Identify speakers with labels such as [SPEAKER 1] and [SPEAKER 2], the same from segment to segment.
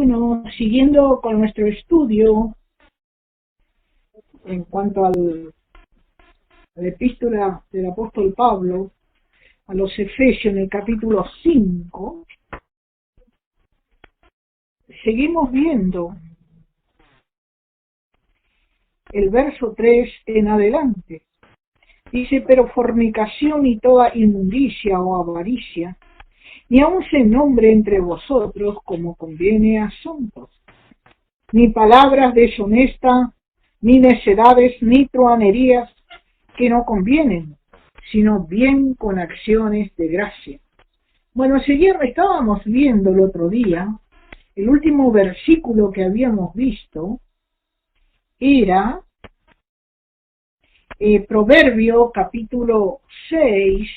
[SPEAKER 1] Bueno, siguiendo con nuestro estudio en cuanto a la epístola del apóstol Pablo a los Efesios en el capítulo 5, seguimos viendo el verso 3 en adelante. Dice: pero fornicación y toda inmundicia o avaricia, ni aun se nombre entre vosotros como conviene a santos, ni palabras deshonestas, ni necedades, ni truhanerías que no convienen, sino bien con acciones de gracia. Bueno, estábamos viendo el otro día, el último versículo que habíamos visto era Proverbio capítulo 6,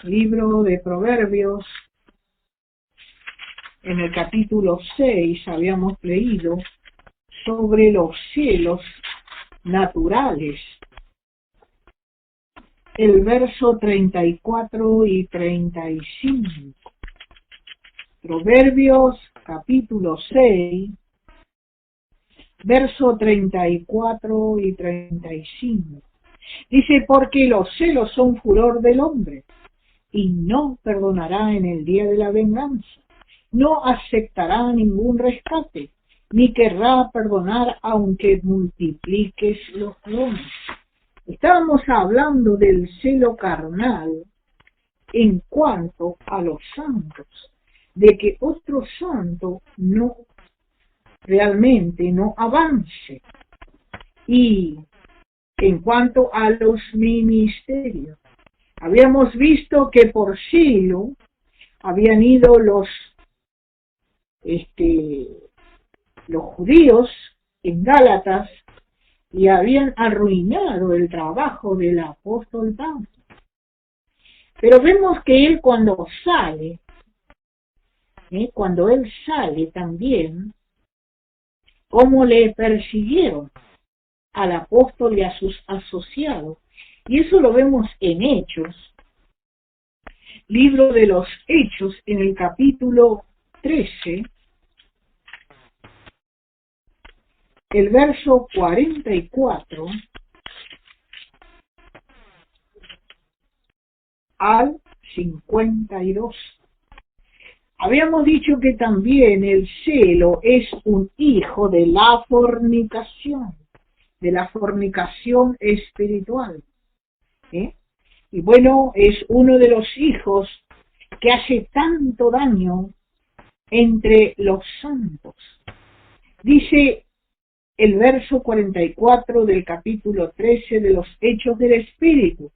[SPEAKER 1] libro de Proverbios, en el capítulo 6 habíamos leído sobre los celos naturales, el verso 34 y 35. Proverbios capítulo 6, verso 34 y 35. Dice: porque los celos son furor del hombre, y no perdonará en el día de la venganza, no aceptará ningún rescate, ni querrá perdonar aunque multipliques los dones. Estábamos hablando del celo carnal en cuanto a los santos, de que otro santo realmente no avance. Y en cuanto a los ministerios, habíamos visto que por celo habían ido los judíos en Gálatas y habían arruinado el trabajo del apóstol Pablo. Pero vemos que él cuando él sale también, cómo le persiguieron al apóstol y a sus asociados. Y eso lo vemos en Hechos, libro de los Hechos, en el capítulo 13, el verso 44 al 52. Habíamos dicho que también el celo es un hijo de la fornicación espiritual. Y bueno, es uno de los hijos que hace tanto daño entre los santos. Dice el verso 44 del capítulo 13 de los Hechos del Espíritu: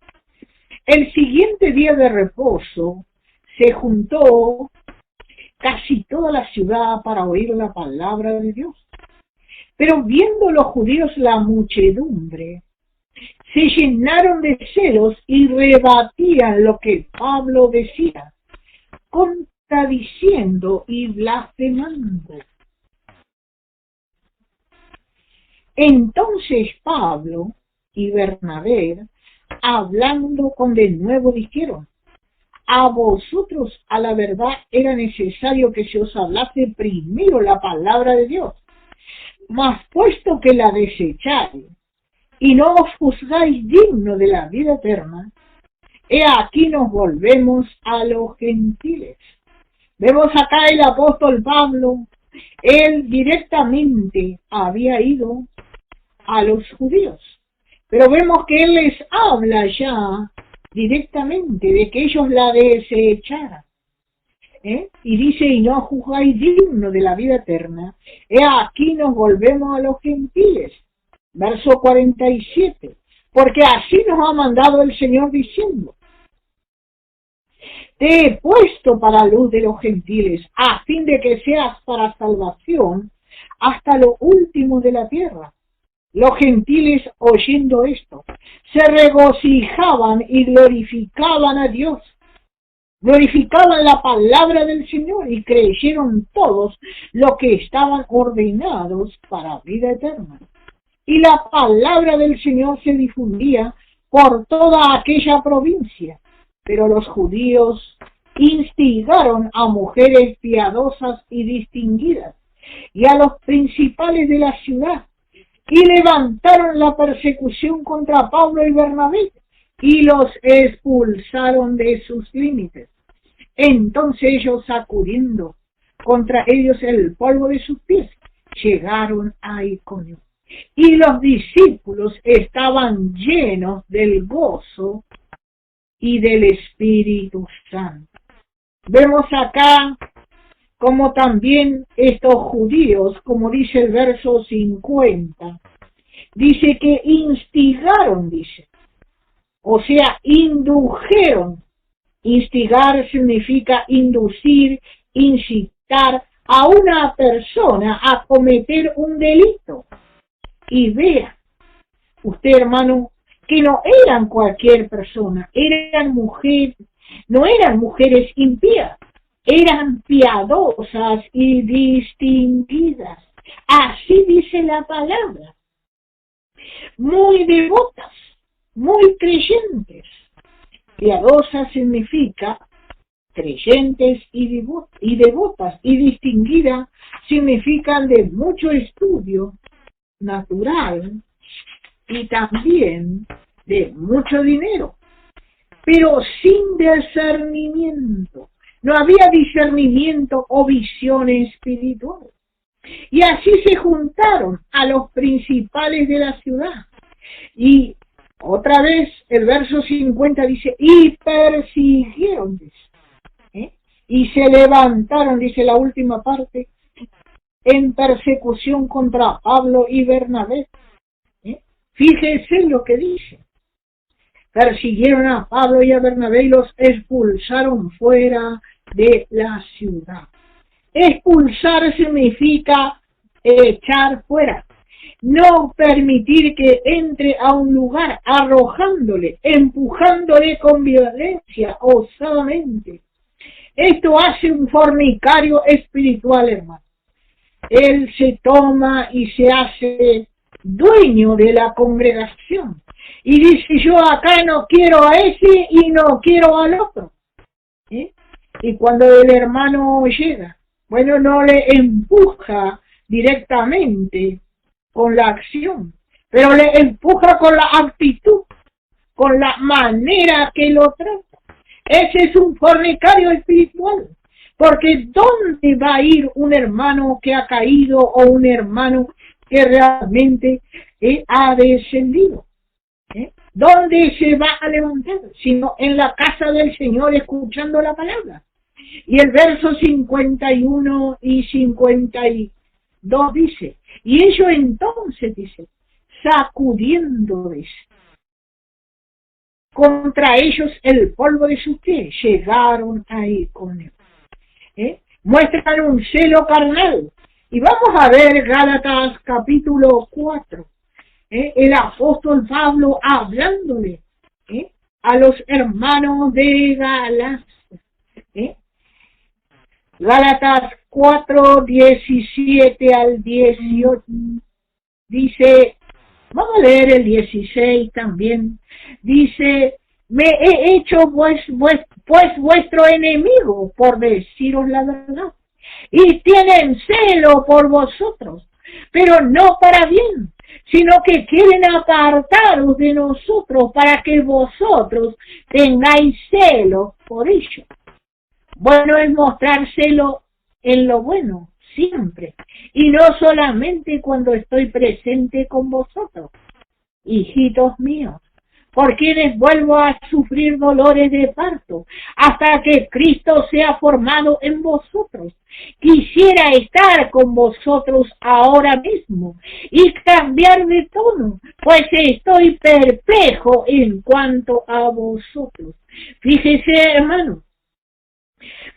[SPEAKER 1] el siguiente día de reposo se juntó casi toda la ciudad para oír la palabra de Dios. Pero viendo los judíos la muchedumbre, se llenaron de celos y rebatían lo que Pablo decía, contradiciendo y blasfemando. Entonces Pablo y Bernabé, hablando con de nuevo, dijeron: a vosotros a la verdad era necesario que se os hablase primero la palabra de Dios, mas puesto que la desecháis y no os juzgáis digno de la vida eterna, he aquí nos volvemos a los gentiles. Vemos acá el apóstol Pablo, él directamente había ido a los judíos, pero vemos que él les habla ya directamente de que ellos la desecharan. Y dice: y no juzgáis digno de la vida eterna, aquí nos volvemos a los gentiles. Verso 47, porque así nos ha mandado el Señor diciendo: te he puesto para luz de los gentiles, a fin de que seas para salvación hasta lo último de la tierra. Los gentiles, oyendo esto, se regocijaban y glorificaban a Dios. Glorificaban la palabra del Señor y creyeron todos los que estaban ordenados para vida eterna. Y la palabra del Señor se difundía por toda aquella provincia, pero los judíos instigaron a mujeres piadosas y distinguidas y a los principales de la ciudad, y levantaron la persecución contra Pablo y Bernabé, y los expulsaron de sus límites. Entonces ellos, sacudiendo contra ellos el polvo de sus pies, llegaron a Iconio. Y los discípulos estaban llenos del gozo y del Espíritu Santo. Vemos acá como también estos judíos, como dice el verso 50, dice que instigaron, dice, o sea, indujeron. Instigar significa inducir, incitar a una persona a cometer un delito. Y vea usted, hermano, que no eran cualquier persona, eran mujeres, no eran mujeres impías, eran piadosas y distinguidas. Así dice la palabra. Muy devotas, muy creyentes. Piadosa significa creyentes y devotas, y distinguida significan de mucho estudio natural y también de mucho dinero, pero sin discernimiento. No había discernimiento o visión espiritual. Y así se juntaron a los principales de la ciudad. Y otra vez el verso 50 dice, y persiguieron, dice, y se levantaron, dice la última parte, en persecución contra Pablo y Bernabé. Fíjense lo que dice. Persiguieron a Pablo y a Bernabé y los expulsaron fuera de la ciudad. Expulsar significa echar fuera. No permitir que entre a un lugar, arrojándole, empujándole con violencia, osadamente. Esto hace un fornicario espiritual, hermano. Él se toma y se hace dueño de la congregación. Y dice, yo acá no quiero a ese y no quiero al otro. Y cuando el hermano llega, bueno, no le empuja directamente con la acción, pero le empuja con la actitud, con la manera que lo trata. Ese es un fornicario espiritual, porque ¿dónde va a ir un hermano que ha caído o un hermano que realmente ha descendido? ¿Dónde se va a levantar? Sino en la casa del Señor, escuchando la palabra. Y el verso 51 y 52 dice, y ellos entonces, dice, sacudiendo, dice, contra ellos el polvo de sus pies, llegaron a Iconio. Muestran un celo carnal. Y vamos a ver Gálatas capítulo 4. El apóstol Pablo hablándole a los hermanos de Galacia. Gálatas 4, 17 al 18. Dice, vamos a leer el 16 también. Dice, me he hecho pues vuestro enemigo por deciros la verdad. Y tienen celo por vosotros, pero no para bien, sino que quieren apartaros de nosotros para que vosotros tengáis celo por ellos. Bueno es mostrar celo en lo bueno, siempre, y no solamente cuando estoy presente con vosotros, hijitos míos, por quienes vuelvo a sufrir dolores de parto, hasta que Cristo sea formado en vosotros. Quisiera estar con vosotros ahora mismo y cambiar de tono, pues estoy perplejo en cuanto a vosotros. Fíjese, hermano,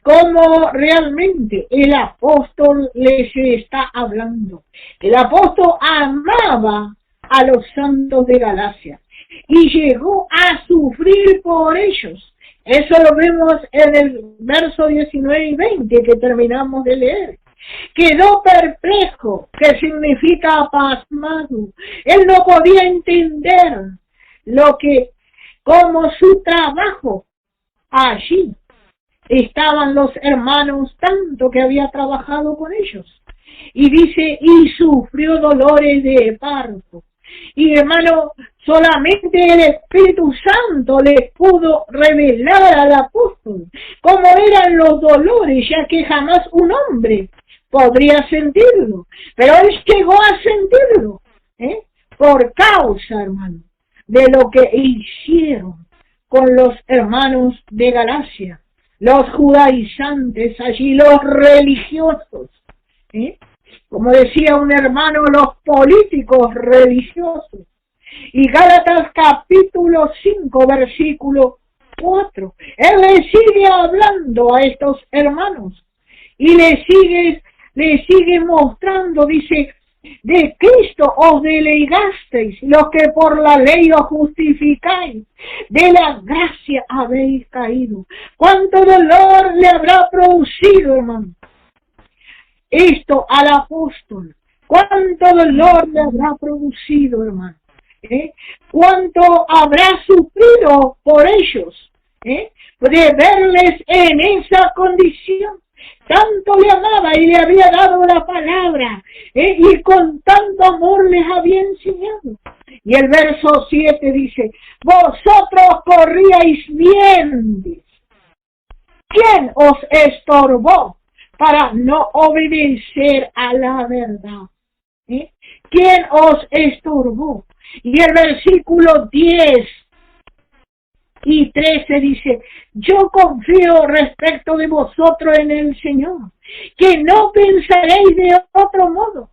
[SPEAKER 1] cómo realmente el apóstol les está hablando. El apóstol amaba a los santos de Galacia y llegó a sufrir por ellos. Eso lo vemos en el verso 19 y 20 que terminamos de leer. Quedó perplejo, que significa pasmado. Él no podía entender como su trabajo allí estaban los hermanos, tanto que había trabajado con ellos. Y dice, y sufrió dolores de parto. Y hermano, solamente el Espíritu Santo les pudo revelar al apóstol cómo eran los dolores, ya que jamás un hombre podría sentirlo. Pero él llegó a sentirlo, por causa, hermano, de lo que hicieron con los hermanos de Galacia, los judaizantes allí, los religiosos, como decía un hermano, los políticos religiosos. Y Gálatas capítulo 5, versículo 4, él le sigue hablando a estos hermanos y le sigue mostrando, dice, de Cristo os delegasteis, los que por la ley os justificáis, de la gracia habéis caído. ¿Cuánto dolor le habrá producido, hermano, esto al apóstol? ¿Cuánto dolor le habrá producido, hermano? ¿Cuánto habrá sufrido por ellos? De verles en esa condición. Tanto le amaba y le había dado la palabra, y con tanto amor les había enseñado. Y el verso 7 dice, vosotros corríais bien. ¿Quién os estorbó para no obedecer a la verdad? ¿Quién os estorbó? Y el versículo 10 y 13 dice, yo confío respecto de vosotros en el Señor, que no pensaréis de otro modo,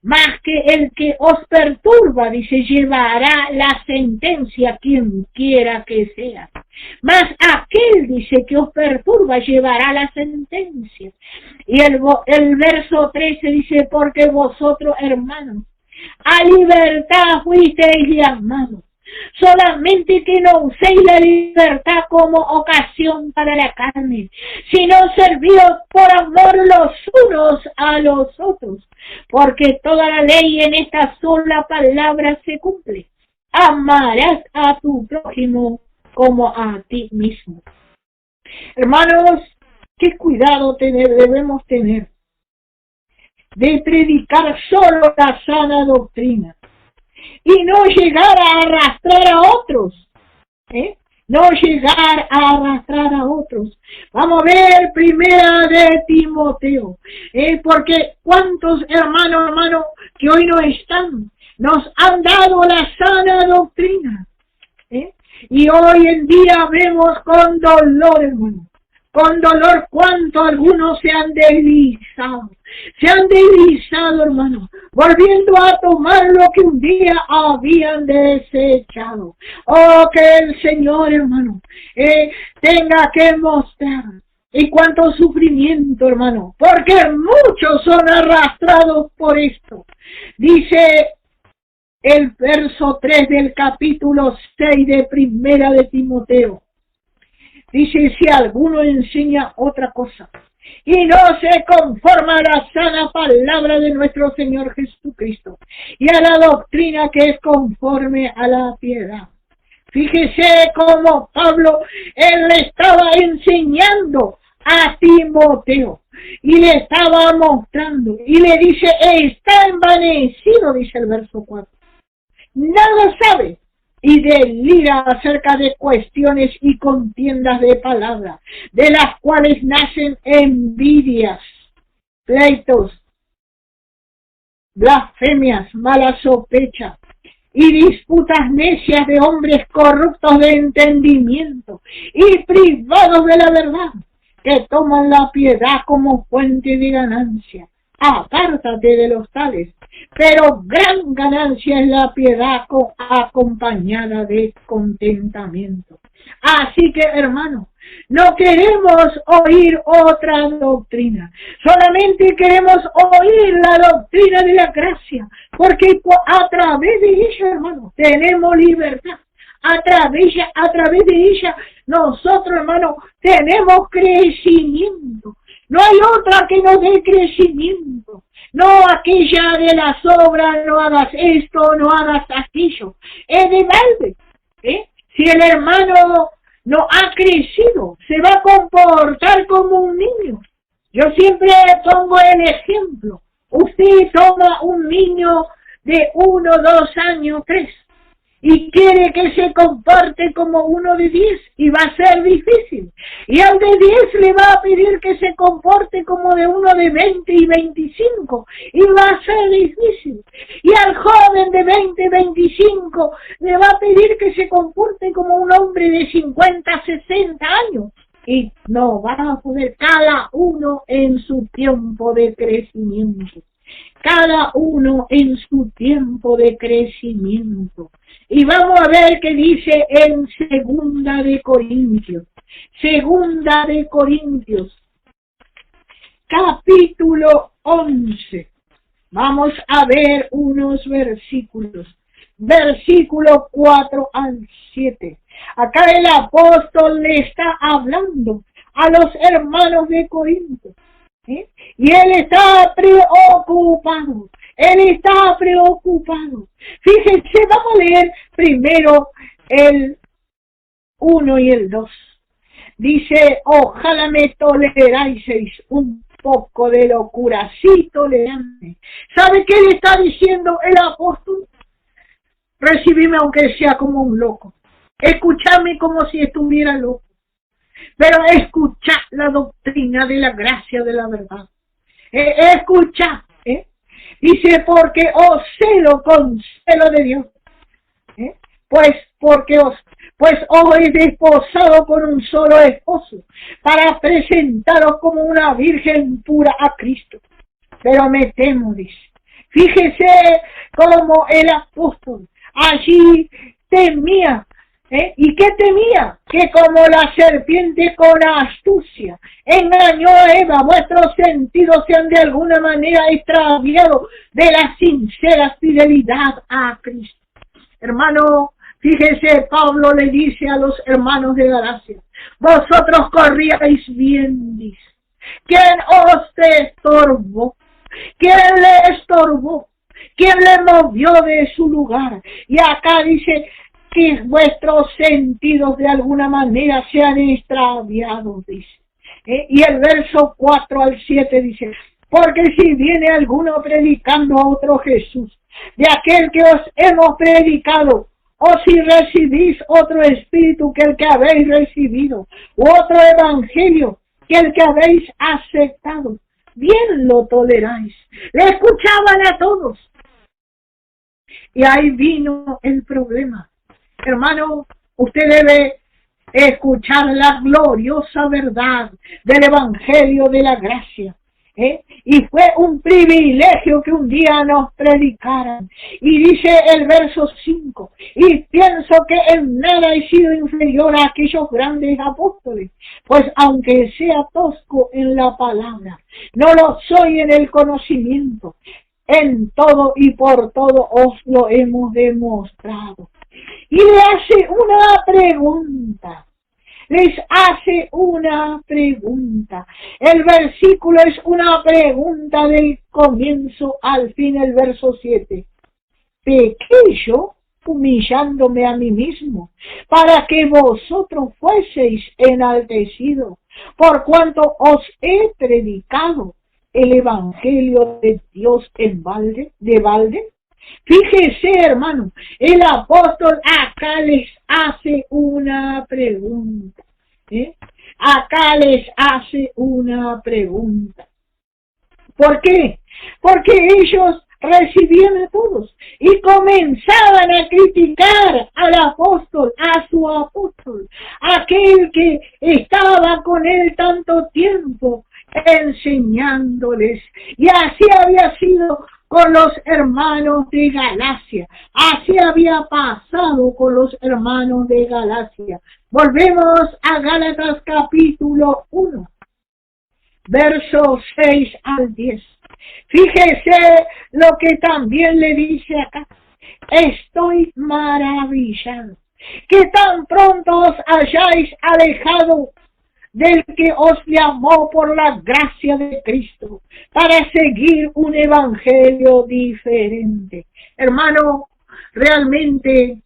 [SPEAKER 1] más que el que os perturba, dice, llevará la sentencia quien quiera que sea. Mas aquel, dice, que os perturba, llevará la sentencia. Y el verso 13 dice, porque vosotros, hermanos, a libertad fuisteis llamados, solamente que no uséis la libertad como ocasión para la carne, sino servíos por amor los unos a los otros, porque toda la ley en esta sola palabra se cumple: amarás a tu prójimo como a ti mismo. Hermanos, qué cuidado debemos tener de predicar solo la sana doctrina y no llegar a arrastrar a otros, no llegar a arrastrar a otros. Vamos a ver primera de Timoteo, porque cuántos hermanos que hoy no están, nos han dado la sana doctrina, y hoy en día vemos con dolor, hermano, con dolor cuánto algunos se han deslizado, hermano, volviendo a tomar lo que un día habían desechado. Oh, que el Señor, hermano, tenga que mostrar. Y cuánto sufrimiento, hermano, porque muchos son arrastrados por esto. Dice el verso 3 del capítulo 6 de primera de Timoteo. Dice, si alguno enseña otra cosa y no se conforma a la sana palabra de nuestro Señor Jesucristo y a la doctrina que es conforme a la piedad. Fíjese cómo Pablo, él le estaba enseñando a Timoteo y le estaba mostrando y le dice, está envanecido, dice el verso 4. Nada sabe y delira acerca de cuestiones y contiendas de palabras, de las cuales nacen envidias, pleitos, blasfemias, malas sospechas y disputas necias de hombres corruptos de entendimiento y privados de la verdad, que toman la piedad como fuente de ganancia. Apártate de los tales, pero gran ganancia es la piedad acompañada de contentamiento. Así que, hermano, no queremos oír otra doctrina, solamente queremos oír la doctrina de la gracia, porque a través de ella, hermano, tenemos libertad. A través de ella, nosotros, hermano, tenemos crecimiento. No hay otra que nos dé crecimiento. No aquella de las obras, no hagas esto, no hagas aquello. Es de balde. Si el hermano no ha crecido, se va a comportar como un niño. Yo siempre pongo el ejemplo. Usted toma un niño de 1, 2 años, 3, y quiere que se comporte como uno de 10, y va a ser difícil. Y al de 10 le va a pedir que se comporte como de uno de 20 y 25, y va a ser difícil. Y al joven de 20, 25 le va a pedir que se comporte como un hombre de 50, 60 años. Y no va a poder, cada uno en su tiempo de crecimiento. Cada uno en su tiempo de crecimiento. Y vamos a ver qué dice en Segunda de Corintios. Segunda de Corintios, capítulo 11. Vamos a ver unos versículos. Versículo 4 al 7. Acá el apóstol le está hablando a los hermanos de Corinto. Y él está preocupado. Fíjense, vamos a leer primero el 1 y el 2. Dice, ojalá me toleráis un poco de locura, sí, tolerante. ¿Sabe qué le está diciendo el apóstol? Recibime aunque sea como un loco. Escuchadme como si estuviera loco. Pero escuchad la doctrina de la gracia de la verdad. Escuchad. Dice, porque os celo con celo de Dios. Pues os he desposado con un solo esposo, para presentaros como una virgen pura a Cristo. Pero me temo, dice. Fíjese cómo el apóstol allí temía. ¿Y qué temía? Que como la serpiente con astucia engañó a Eva, vuestros sentidos sean de alguna manera extraviados de la sincera fidelidad a Cristo. Hermano, fíjese, Pablo le dice a los hermanos de Galacia, vosotros corríais bien, dice. ¿Quién os estorbó? ¿Quién le estorbó? ¿Quién le movió de su lugar? Y acá dice que vuestros sentidos de alguna manera se han extraviado, dice. Y el verso 4 al 7 dice, porque si viene alguno predicando a otro Jesús, de aquel que os hemos predicado, o si recibís otro espíritu que el que habéis recibido, u otro evangelio que el que habéis aceptado, bien lo toleráis. Le escuchaban a todos. Y ahí vino el problema. Hermano, usted debe escuchar la gloriosa verdad del Evangelio de la Gracia. Y fue un privilegio que un día nos predicaran. Y dice el verso 5, y pienso que en nada he sido inferior a aquellos grandes apóstoles, pues aunque sea tosco en la palabra, no lo soy en el conocimiento. En todo y por todo os lo hemos demostrado. Y le hace una pregunta. Les hace una pregunta. El versículo es una pregunta del comienzo al fin, el verso 7. ¿Pequé yo humillándome a mí mismo para que vosotros fueseis enaltecidos, por cuanto os he predicado el evangelio de Dios de balde? Fíjese, hermano, el apóstol acá les hace una pregunta. Acá les hace una pregunta. ¿Por qué? Porque ellos recibían a todos y comenzaban a criticar al apóstol, a su apóstol, aquel que estaba con él tanto tiempo enseñándoles. Y así había sido con los hermanos de Galacia. Así había pasado con los hermanos de Galacia. Volvemos a Gálatas capítulo 1, versos 6 al 10. Fíjese lo que también le dice acá. Estoy maravillado que tan pronto os hayáis alejado del que os llamó por la gracia de Cristo para seguir un evangelio diferente. Hermano, realmente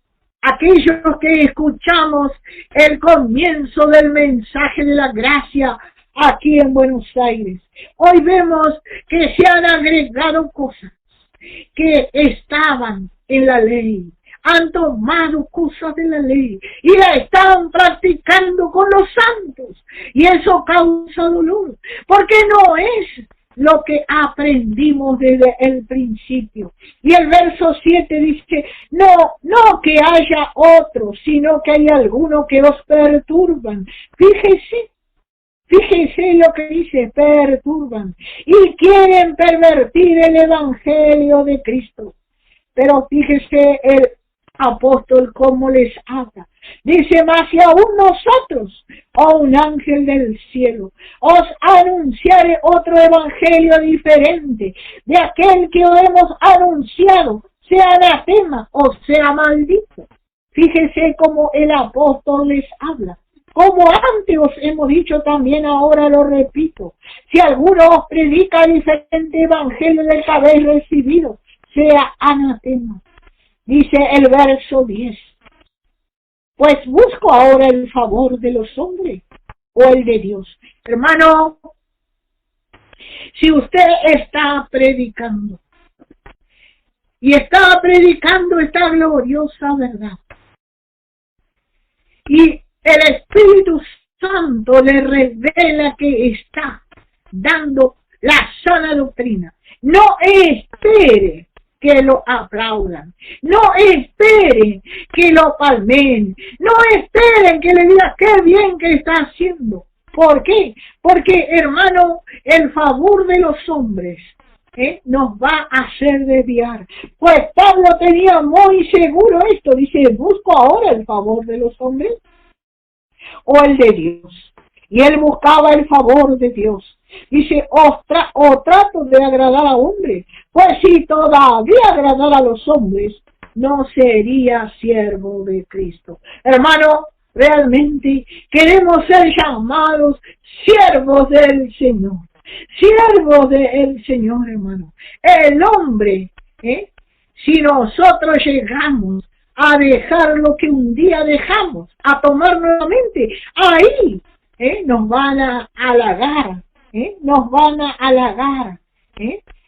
[SPEAKER 1] aquellos que escuchamos el comienzo del mensaje de la gracia aquí en Buenos Aires, hoy vemos que se han agregado cosas que estaban en la ley, han tomado cosas de la ley y la están practicando con los santos, y eso causa dolor, porque no es lo que aprendimos desde el principio. Y el verso 7 dice, no que haya otros, sino que hay algunos que os perturban. Fíjese lo que dice, perturban, y quieren pervertir el evangelio de Cristo. Pero fíjese el apóstol cómo les habla. Dice, mas si aún nosotros, o un ángel del cielo, os anunciare otro evangelio diferente de aquel que os hemos anunciado, sea anatema o sea maldito. Fíjese cómo el apóstol les habla. Como antes os hemos dicho, también ahora lo repito. Si alguno os predica diferente evangelio del que habéis recibido, sea anatema. Dice el verso 10. Pues busco ahora el favor de los hombres o el de Dios. Hermano, si usted está predicando y está predicando esta gloriosa verdad, y el Espíritu Santo le revela que está dando la sana doctrina, no espere que lo aplaudan, no esperen que lo palmen, no esperen que le digan qué bien que está haciendo. ¿Por qué? Porque, hermano, el favor de los hombres nos va a hacer desviar. Pues Pablo tenía muy seguro esto, dice, busco ahora el favor de los hombres o el de Dios. Y él buscaba el favor de Dios. Dice, o trato de agradar a hombres. Pues si todavía agradara a los hombres, no sería siervo de Cristo. Hermano, realmente queremos ser llamados siervos del Señor. Siervos del Señor, hermano. El hombre, si nosotros llegamos a dejar lo que un día dejamos, a tomar nuevamente, ahí nos van a halagar, nos van a halagar,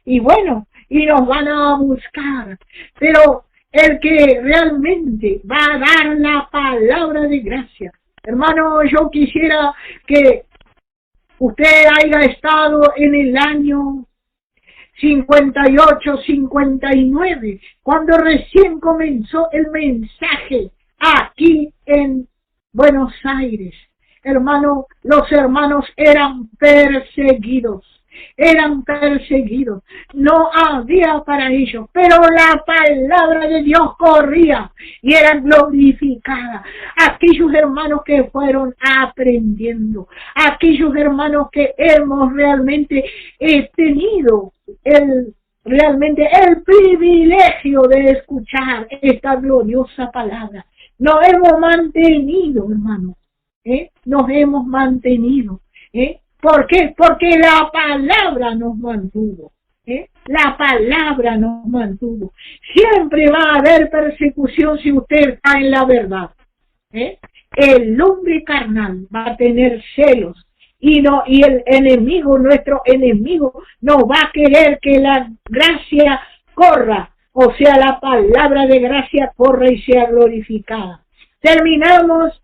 [SPEAKER 1] y bueno, y nos van a buscar, pero el que realmente va a dar la palabra de gracia, hermano, yo quisiera que usted haya estado en el año 58, 59, cuando recién comenzó el mensaje aquí en Buenos Aires. Hermano, los hermanos eran perseguidos, no había para ellos, pero la palabra de Dios corría y era glorificada. Aquellos hermanos que fueron aprendiendo, aquellos hermanos que hemos realmente tenido realmente el privilegio de escuchar esta gloriosa palabra, nos hemos mantenido, hermanos. Nos hemos mantenido. ¿Por qué? Porque la palabra nos mantuvo. La palabra nos mantuvo. Siempre va a haber persecución si usted está en la verdad. El hombre carnal va a tener celos y el enemigo, nuestro enemigo, no va a querer que la gracia corra, o sea, la palabra de gracia corra y sea glorificada. Terminamos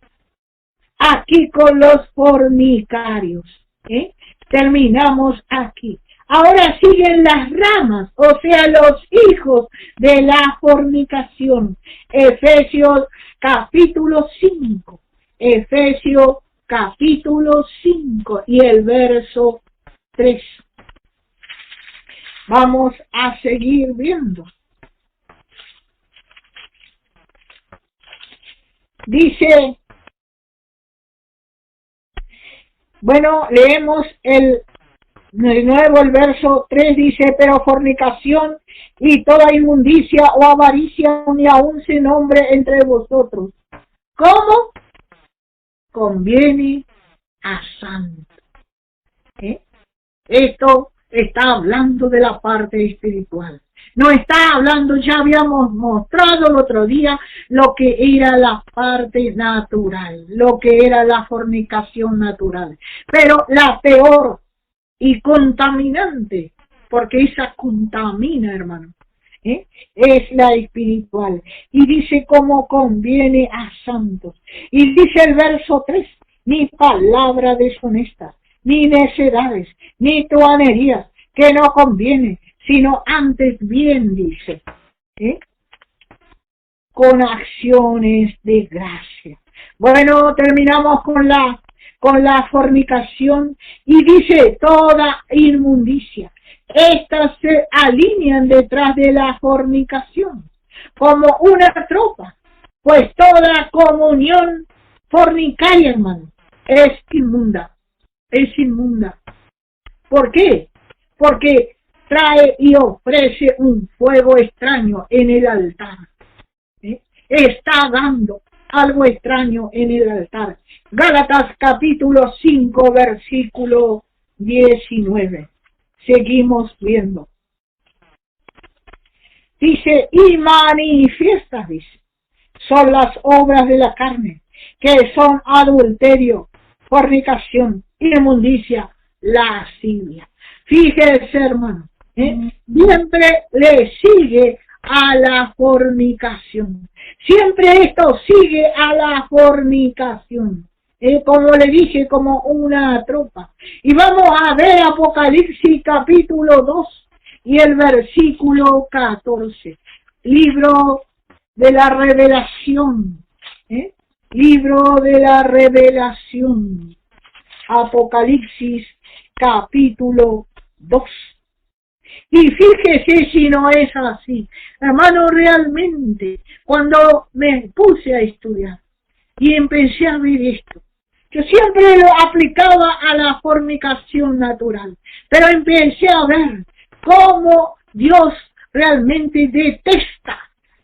[SPEAKER 1] aquí con los fornicarios. Terminamos aquí. Ahora siguen las ramas, o sea, los hijos de la fornicación. Efesios capítulo 5. Efesios capítulo 5 y el verso 3. Vamos a seguir viendo. Dice, bueno, leemos de nuevo el verso 3, dice, pero fornicación y toda inmundicia o avaricia ni aun se nombre entre vosotros. ¿Cómo? Conviene a santo. Esto está hablando de la parte espiritual. No está hablando, ya habíamos mostrado el otro día lo que era la parte natural, lo que era la fornicación natural. Pero la peor y contaminante, porque esa contamina, hermano, es la espiritual. Y dice cómo conviene a santos. Y dice el verso 3, ni palabra deshonesta, ni necedades, ni truhanerías, que no conviene, sino antes bien, dice, con acciones de gracia. Bueno, terminamos con la fornicación y dice toda inmundicia. Estas se alinean detrás de la fornicación como una tropa, pues toda comunión fornicaria, hermano, es inmunda, es inmunda. ¿Por qué? Porque trae y ofrece un fuego extraño en el altar. Está dando algo extraño en el altar. Gálatas capítulo 5, versículo 19. Seguimos viendo. Dice, y manifiestas, dice, son las obras de la carne, que son adulterio, fornicación, inmundicia, lascivia. Fíjese, hermano, siempre le sigue a la fornicación. Siempre esto sigue a la fornicación. Como le dije, como una tropa. Y vamos a ver Apocalipsis capítulo 2 y el versículo 14. Libro de la revelación. Libro de la revelación. Apocalipsis capítulo 2. Y fíjese si no es así. Hermano, realmente, cuando me puse a estudiar y empecé a ver esto, yo siempre lo aplicaba a la fornicación natural, pero empecé a ver cómo Dios realmente detesta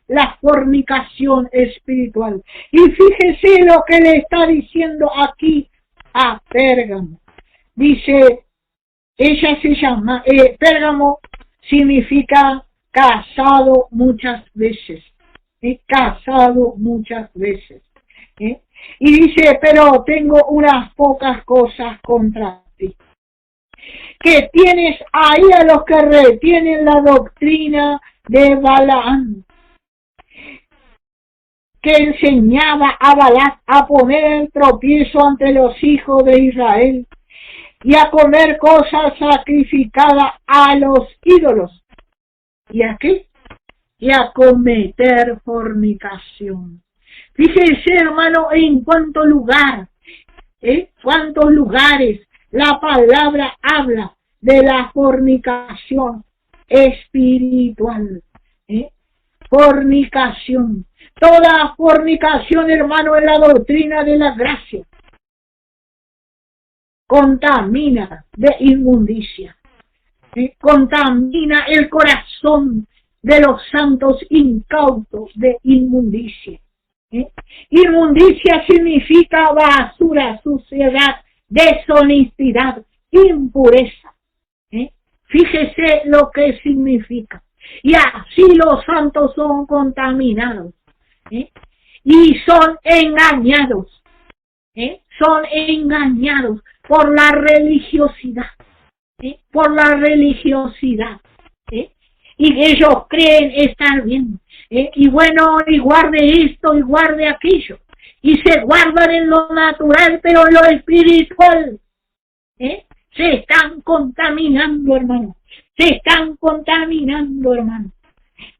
[SPEAKER 1] la fornicación espiritual. Y fíjese lo que le está diciendo aquí a Pérgamo. Dice, ella se llama, Pérgamo significa casado muchas veces, casado muchas veces. Y dice, pero tengo unas pocas cosas contra ti. Que tienes ahí a los que retienen la doctrina de Balaam, que enseñaba a Balac a poner el tropiezo ante los hijos de Israel y a comer cosas sacrificadas a los ídolos. ¿Y a qué? Y a cometer fornicación. Fíjense, hermano, en cuánto lugar, cuántos lugares la palabra habla de la fornicación espiritual. Fornicación. Toda fornicación, hermano, es la doctrina de la gracia. Contamina de inmundicia. Contamina el corazón de los santos incautos de inmundicia. Inmundicia significa basura, suciedad, deshonestidad, impureza. Fíjese lo que significa. Y así los santos son contaminados. Y son engañados. Son engañados por la religiosidad. Por la religiosidad. Y ellos creen estar bien. Y bueno, y guarde esto y guarde aquello. Y se guardan en lo natural, pero en lo espiritual. Se están contaminando, hermano. Se están contaminando, hermano.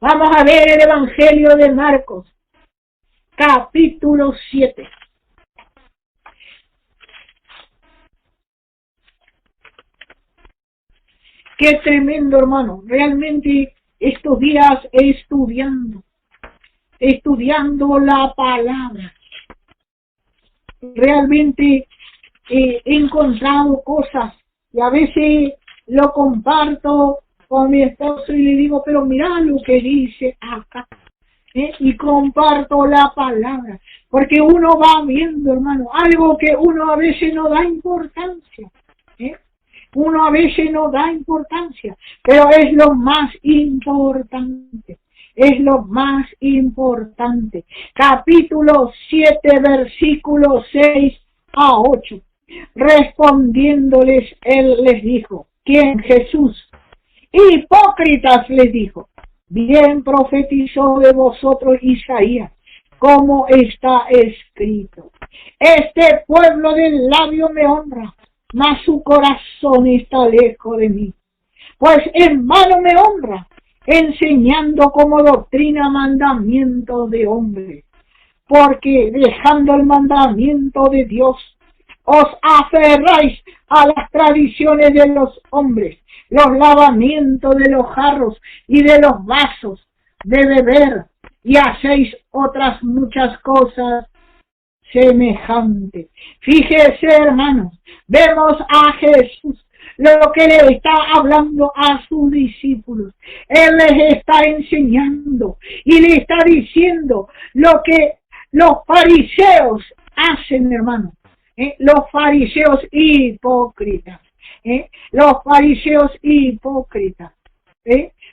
[SPEAKER 1] Vamos a ver el Evangelio de Marcos, capítulo 7. Qué tremendo, hermano. Realmente estos días estudiando la palabra. Realmente he encontrado cosas y a veces lo comparto con mi esposo y le digo, pero mira lo que dice acá. Y comparto la palabra. Porque uno va viendo, hermano, algo que uno a veces no da importancia. Uno a veces no da importancia, pero es lo más importante. Es lo más importante. Capítulo 7, versículos 6 a 8. Respondiéndoles, él les dijo, ¿quién? Jesús. Hipócritas, les dijo, bien profetizó de vosotros Isaías, como está escrito. Este pueblo del labio me honra, mas su corazón está lejos de mí. Pues en vano me honra, enseñando como doctrina mandamientos de hombres. Porque dejando el mandamiento de Dios, os aferráis a las tradiciones de los hombres, los lavamientos de los jarros y de los vasos de beber, y hacéis otras muchas cosas semejantes. Fíjese, hermanos, vemos a Jesús, lo que le está hablando a sus discípulos. Él les está enseñando y le está diciendo lo que los fariseos hacen, hermanos. Los fariseos hipócritas. Los fariseos hipócritas.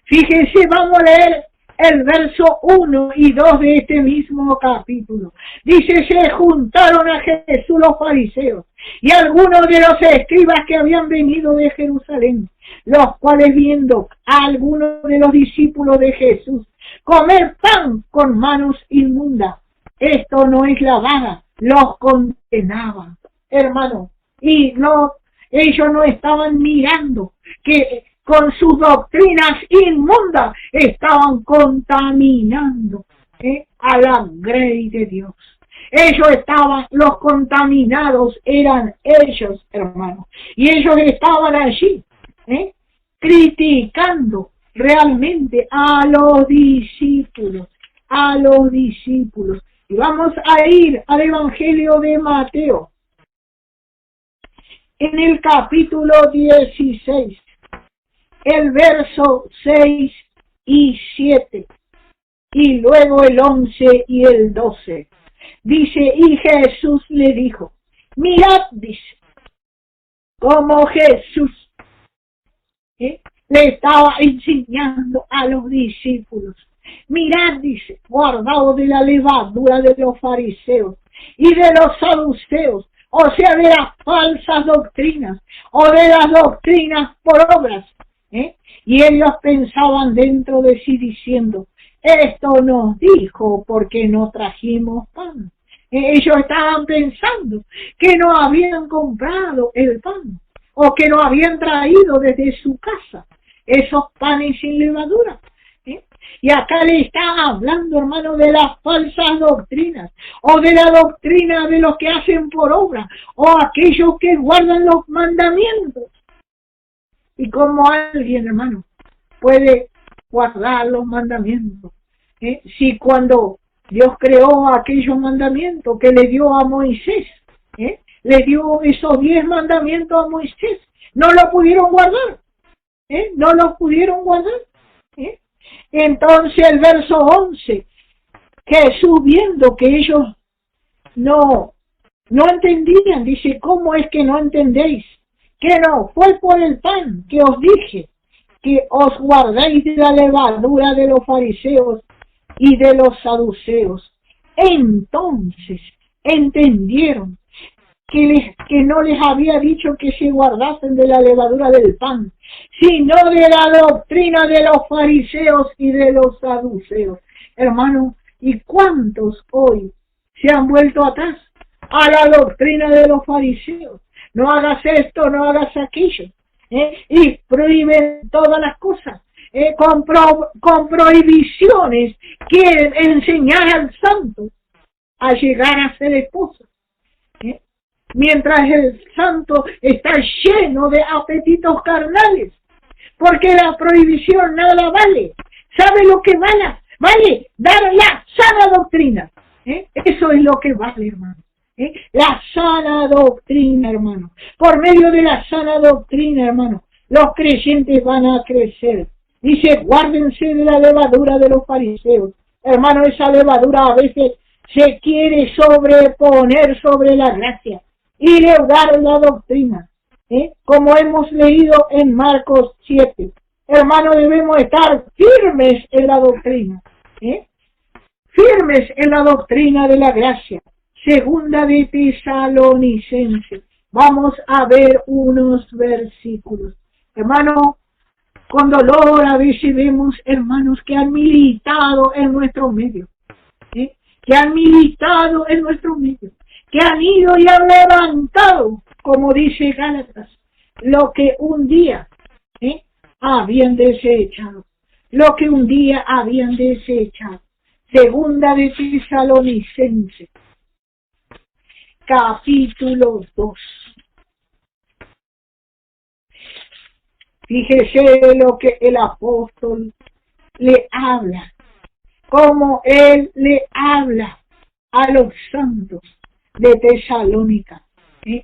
[SPEAKER 1] Fíjense, vamos a leer el verso 1 y 2 de este mismo capítulo. Dice, se juntaron a Jesús los fariseos y algunos de los escribas que habían venido de Jerusalén, los cuales viendo a algunos de los discípulos de Jesús comer pan con manos inmundas, esto no es lavada, los condenaban, hermano, y no, ellos no estaban mirando que con sus doctrinas inmundas estaban contaminando a la grey de Dios. Ellos estaban, los contaminados eran ellos, hermanos, y ellos estaban allí criticando realmente a los discípulos, Y vamos a ir al Evangelio de Mateo, en el capítulo 16, el verso 6 y 7, y luego el 11 y el 12. Dice, y Jesús le dijo, mirad, dice, como Jesús le estaba enseñando a los discípulos. Mirad, dice, guardaos de la levadura de los fariseos y de los saduceos, o sea, de las falsas doctrinas, o de las doctrinas por obras. Y ellos pensaban dentro de sí diciendo, esto nos dijo porque no trajimos pan. Ellos estaban pensando que no habían comprado el pan, o que lo habían traído desde su casa, esos panes sin levadura. Y acá le está hablando, hermano, de las falsas doctrinas, o de la doctrina de los que hacen por obra, o aquellos que guardan los mandamientos. Y como alguien, hermano, puede guardar los mandamientos, si cuando Dios creó aquellos mandamientos que le dio a Moisés, le dio esos 10 mandamientos a Moisés, no lo pudieron guardar, no los pudieron guardar. Entonces el verso 11, Jesús viendo que ellos no entendían, dice, ¿cómo es que no entendéis? Que no fue por el pan que os dije, que os guardéis de la levadura de los fariseos y de los saduceos. Entonces entendieron que no les había dicho que se guardasen de la levadura del pan, sino de la doctrina de los fariseos y de los saduceos. Hermano, ¿y cuántos hoy se han vuelto atrás a la doctrina de los fariseos? No hagas esto, no hagas aquello, y prohíben todas las cosas. Con prohibiciones quieren enseñar al santo a llegar a ser esposo. Mientras el santo está lleno de apetitos carnales, porque la prohibición nada vale. ¿Sabe lo que vale? Vale dar la sana doctrina. Eso es lo que vale, hermano. La sana doctrina, hermano. Por medio de la sana doctrina, hermano, los creyentes van a crecer. Dice, guárdense de la levadura de los fariseos. Hermano, esa levadura a veces se quiere sobreponer sobre la gracia y leudar la doctrina. Como hemos leído en Marcos 7. Hermanos, debemos estar firmes en la doctrina, firmes en la doctrina de la gracia. Segunda de Tesalonicenses. Vamos a ver unos versículos. Hermanos, con dolor a veces vemos hermanos que han militado en nuestro medio, que han militado en nuestro medio, que han ido y han levantado, como dice Gálatas, lo que un día habían desechado, lo que un día habían desechado. Segunda de Tesalonicenses, capítulo 2. Fíjese lo que el apóstol le habla, cómo él le habla a los santos de Tesalónica,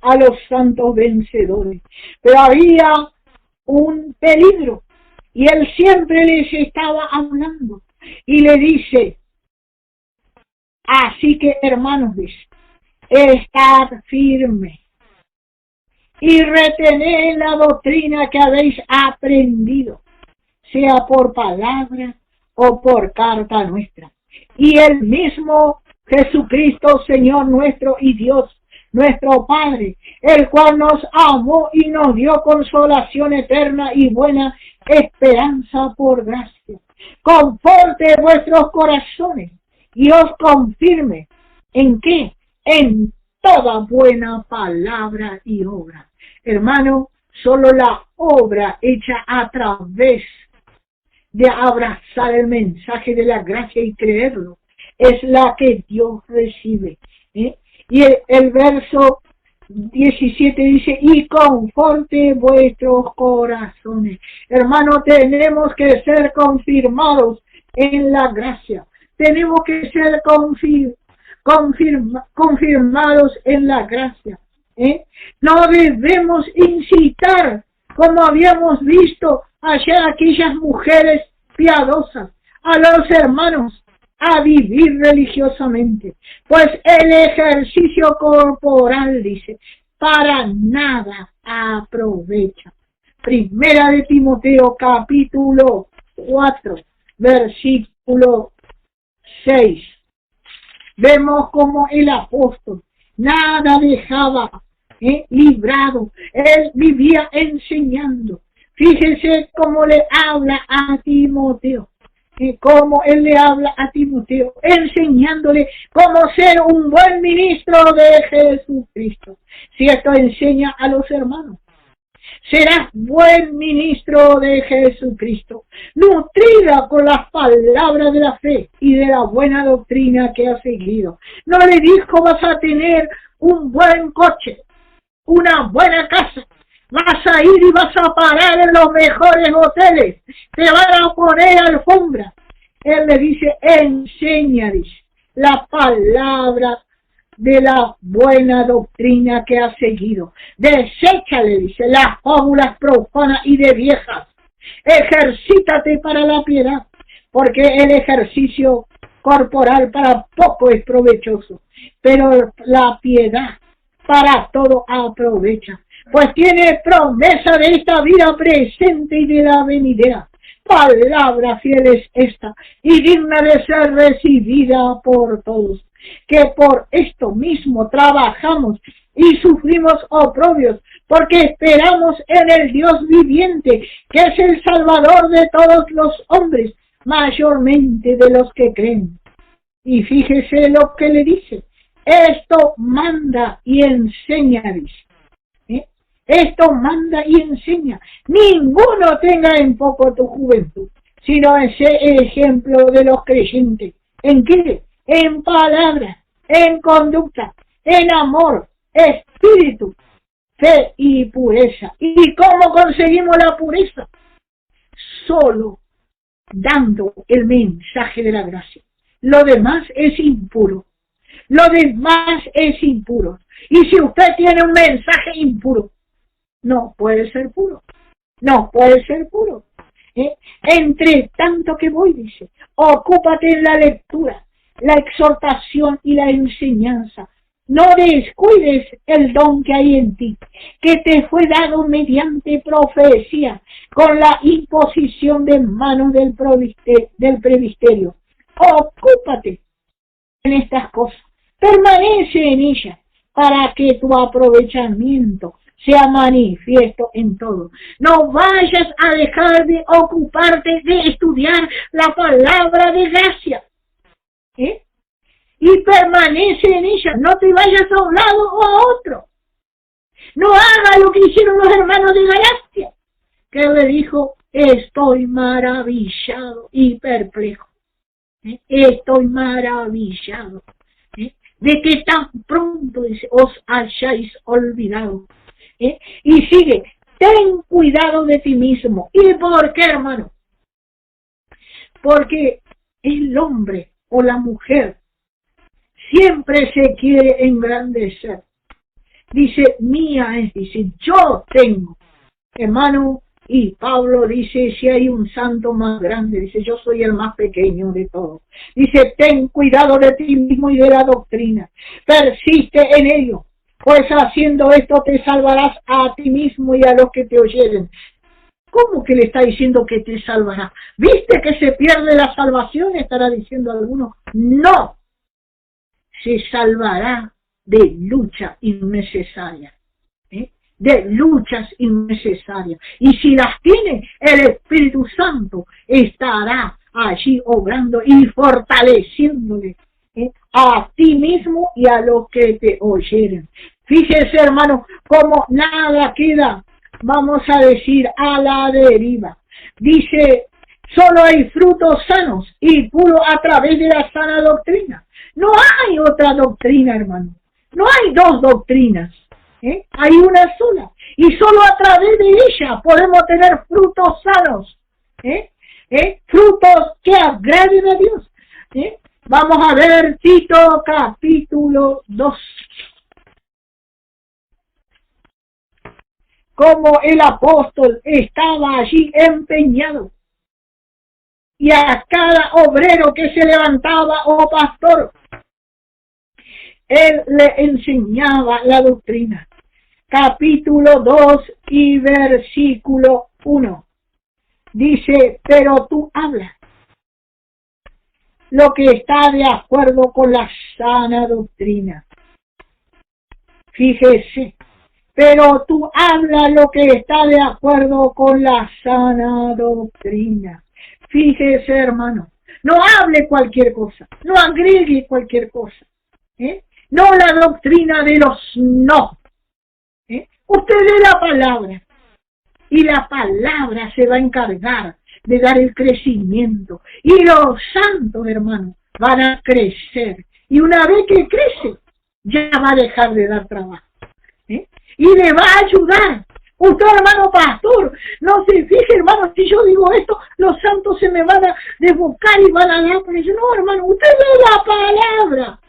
[SPEAKER 1] a los santos vencedores. Pero había un peligro y él siempre les estaba hablando y le dice, así que hermanos, dice, estad firmes y retened la doctrina que habéis aprendido, sea por palabra o por carta nuestra. Y el mismo Jesucristo, Señor nuestro y Dios, nuestro Padre, el cual nos amó y nos dio consolación eterna y buena esperanza por gracia, conforte vuestros corazones y os confirme. ¿En qué? En toda buena palabra y obra. Hermano, solo la obra hecha a través de abrazar el mensaje de la gracia y creerlo es la que Dios recibe. Y el verso 17 dice, y conforte vuestros corazones. Hermano, tenemos que ser confirmados en la gracia. Tenemos que ser confirmados en la gracia. No debemos incitar, como habíamos visto allá aquellas mujeres piadosas, a los hermanos a vivir religiosamente, pues el ejercicio corporal, dice, para nada aprovecha. Primera de Timoteo, capítulo 4, versículo 6. Vemos como el apóstol nada dejaba librado. Él vivía enseñando. Fíjense cómo le habla a Timoteo. Cómo él le habla a Timoteo, enseñándole cómo ser un buen ministro de Jesucristo. Si esto enseña a los hermanos, serás buen ministro de Jesucristo, nutrida con las palabras de la fe y de la buena doctrina que has seguido. No le dijo vas a tener un buen coche, una buena casa, vas a ir y vas a parar en los mejores hoteles, te van a poner alfombra. Él le dice, enseña, dice, la palabra de la buena doctrina que has seguido. Deséchale, dice, las fábulas profanas y de viejas. Ejercítate para la piedad, porque el ejercicio corporal para poco es provechoso, pero la piedad para todo aprovecha, pues tiene promesa de esta vida presente y de la venidera. Palabra fiel es esta y digna de ser recibida por todos, que por esto mismo trabajamos y sufrimos oprobios, porque esperamos en el Dios viviente, que es el Salvador de todos los hombres, mayormente de los que creen. Y fíjese lo que le dice, esto manda y enseña, dice. Esto manda y enseña. Ninguno tenga en poco tu juventud, sino ese ejemplo de los creyentes. ¿En qué? En palabra, en conducta, en amor, espíritu, fe y pureza. ¿Y cómo conseguimos la pureza? Solo dando el mensaje de la gracia. Lo demás es impuro. Lo demás es impuro. Y si usted tiene un mensaje impuro, no puede ser puro. No puede ser puro. Entre tanto que voy, dice, ocúpate en la lectura, la exhortación y la enseñanza no descuides el don que hay en ti, que te fue dado mediante profecía, con la imposición de manos del presbiterio. Ocúpate en estas cosas, permanece en ellas, para que tu aprovechamiento sea manifiesto en todo. No vayas a dejar de ocuparte de estudiar la palabra de gracia. Y permanece en ella, no te vayas a un lado o a otro. No haga lo que hicieron los hermanos de Galacia, que le dijo, estoy maravillado y perplejo. Estoy maravillado de que tan pronto os hayáis olvidado. Y sigue, ten cuidado de ti mismo. ¿Y por qué, hermano? Porque el hombre o la mujer siempre se quiere engrandecer. Dice, mía es, dice, yo tengo. Hermano, y Pablo dice, si hay un santo más grande, dice, yo soy el más pequeño de todos. Dice, ten cuidado de ti mismo y de la doctrina. Persiste en ello, pues haciendo esto te salvarás a ti mismo y a los que te oyeren. ¿Cómo que le está diciendo que te salvará? ¿Viste que se pierde la salvación? Estará diciendo alguno. No. Se salvará de lucha innecesaria, de luchas innecesarias. Y si las tiene, el Espíritu Santo estará allí obrando y fortaleciéndole a ti mismo y a los que te oyeren. Fíjese, hermano, como nada queda, vamos a decir, a la deriva. Dice, solo hay frutos sanos y puros a través de la sana doctrina. No hay otra doctrina, hermano. No hay dos doctrinas. Hay una sola. Y solo a través de ella podemos tener frutos sanos. Frutos que agraden a Dios. Vamos a ver Tito capítulo 2. Como el apóstol estaba allí empeñado. Y a cada obrero que se levantaba, pastor, él le enseñaba la doctrina. Capítulo 2 y versículo 1. Dice, pero tú hablas lo que está de acuerdo con la sana doctrina. Fíjese, pero tú hablas lo que está de acuerdo con la sana doctrina. Fíjese, hermano, no hable cualquier cosa, no agregue cualquier cosa. No la doctrina de los no. Usted lee la palabra y la palabra se va a encargar de dar el crecimiento. Y los santos, hermanos, van a crecer. Y una vez que crece, ya va a dejar de dar trabajo. Y le va a ayudar. Usted, hermano pastor, no se fije, hermano, si yo digo esto, los santos se me van a desbocar y van a dar por eso. No, hermano, usted lee la palabra.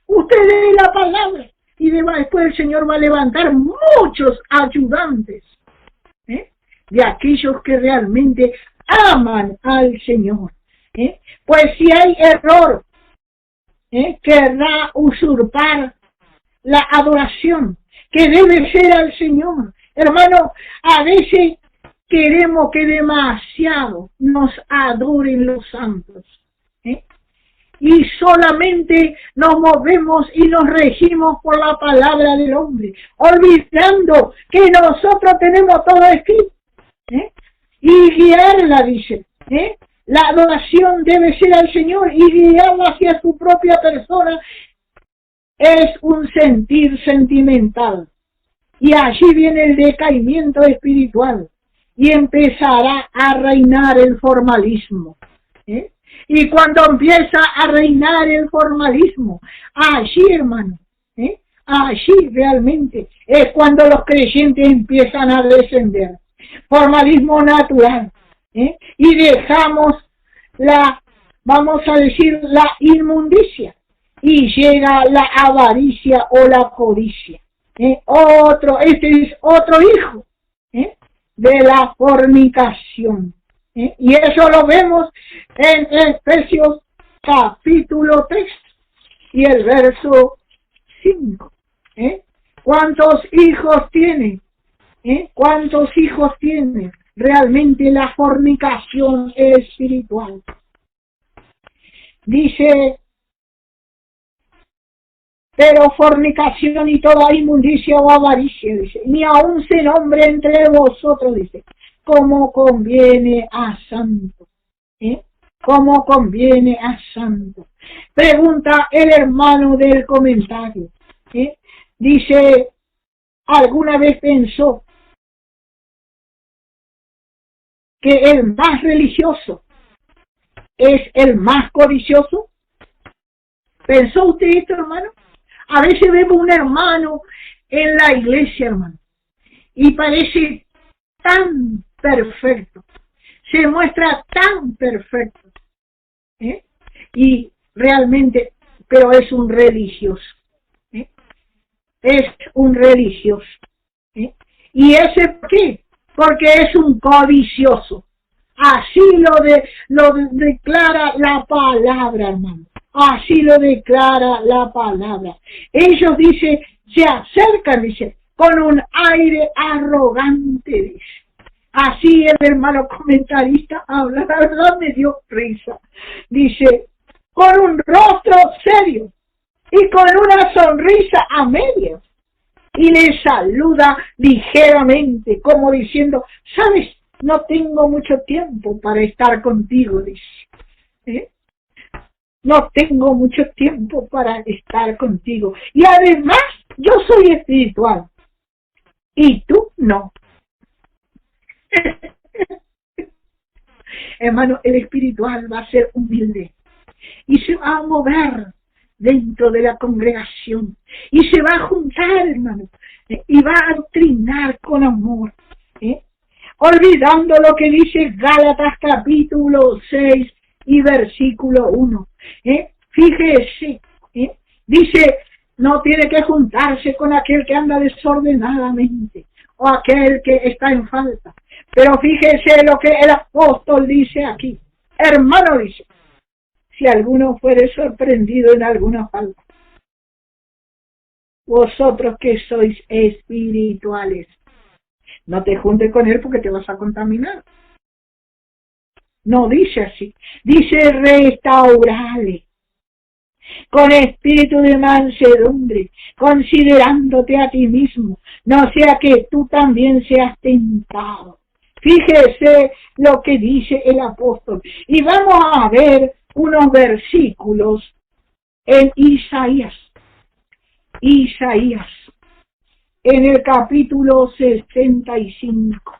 [SPEAKER 1] Usted lee la palabra. Y después el Señor va a levantar muchos ayudantes. De aquellos que realmente aman al Señor. Pues si hay error, querrá usurpar la adoración que debe ser al Señor. Hermano, a veces queremos que demasiado nos adoren los santos. Y solamente nos movemos y nos regimos por la palabra del hombre, olvidando que nosotros tenemos todo escrito. Y guiarla, dice. La adoración debe ser al Señor y guiarla hacia su propia persona es un sentir sentimental. Y allí viene el decaimiento espiritual y empezará a reinar el formalismo. Y cuando empieza a reinar el formalismo, allí, hermano, allí realmente es cuando los creyentes empiezan a descender. Formalismo natural. Y dejamos vamos a decir, la inmundicia. Y llega la avaricia o la codicia. Este es otro hijo de la fornicación. Y eso lo vemos en Efesios capítulo 3 y el verso 5. ¿Cuántos hijos tiene? ¿Cuántos hijos tiene realmente la fornicación espiritual? Dice, pero fornicación y toda inmundicia o avaricia, dice, ni aun se nombre entre vosotros, dice, como conviene a santo. Como conviene a santo. Pregunta el hermano del comentario. Dice, ¿alguna vez pensó que el más religioso es el más codicioso? ¿Pensó usted esto, hermano? A veces vemos un hermano en la iglesia, hermano, y parece tan perfecto, se muestra tan perfecto, y realmente, pero es un religioso, es un religioso, ¿y ese por qué? Porque es un codicioso. Así lo declara la palabra, hermano. Así lo declara la palabra. Ellos, dice, se acercan, dice, con un aire arrogante, dice. Así el hermano comentarista habla, la verdad me dio risa. Dice, con un rostro serio y con una sonrisa a medias. Y le saluda ligeramente, como diciendo, ¿sabes? No tengo mucho tiempo para estar contigo, dice. No tengo mucho tiempo para estar contigo. Y además, yo soy espiritual. Y tú no. Hermano, el espiritual va a ser humilde. Y se va a mover dentro de la congregación. Y se va a juntar, hermano. Y va a doctrinar con amor. Olvidando lo que dice Gálatas capítulo 6 y versículo 1. Fíjese, dice, no tiene que juntarse con aquel que anda desordenadamente o aquel que está en falta. Pero fíjese lo que el apóstol dice aquí. Hermano, dice, si alguno fuere sorprendido en alguna falta, vosotros que sois espirituales, no te juntes con él porque te vas a contaminar. No dice así. Dice restaurale con espíritu de mansedumbre, considerándote a ti mismo, no sea que tú también seas tentado. Fíjese lo que dice el apóstol. Y vamos a ver unos versículos en Isaías. Isaías, en el capítulo 65.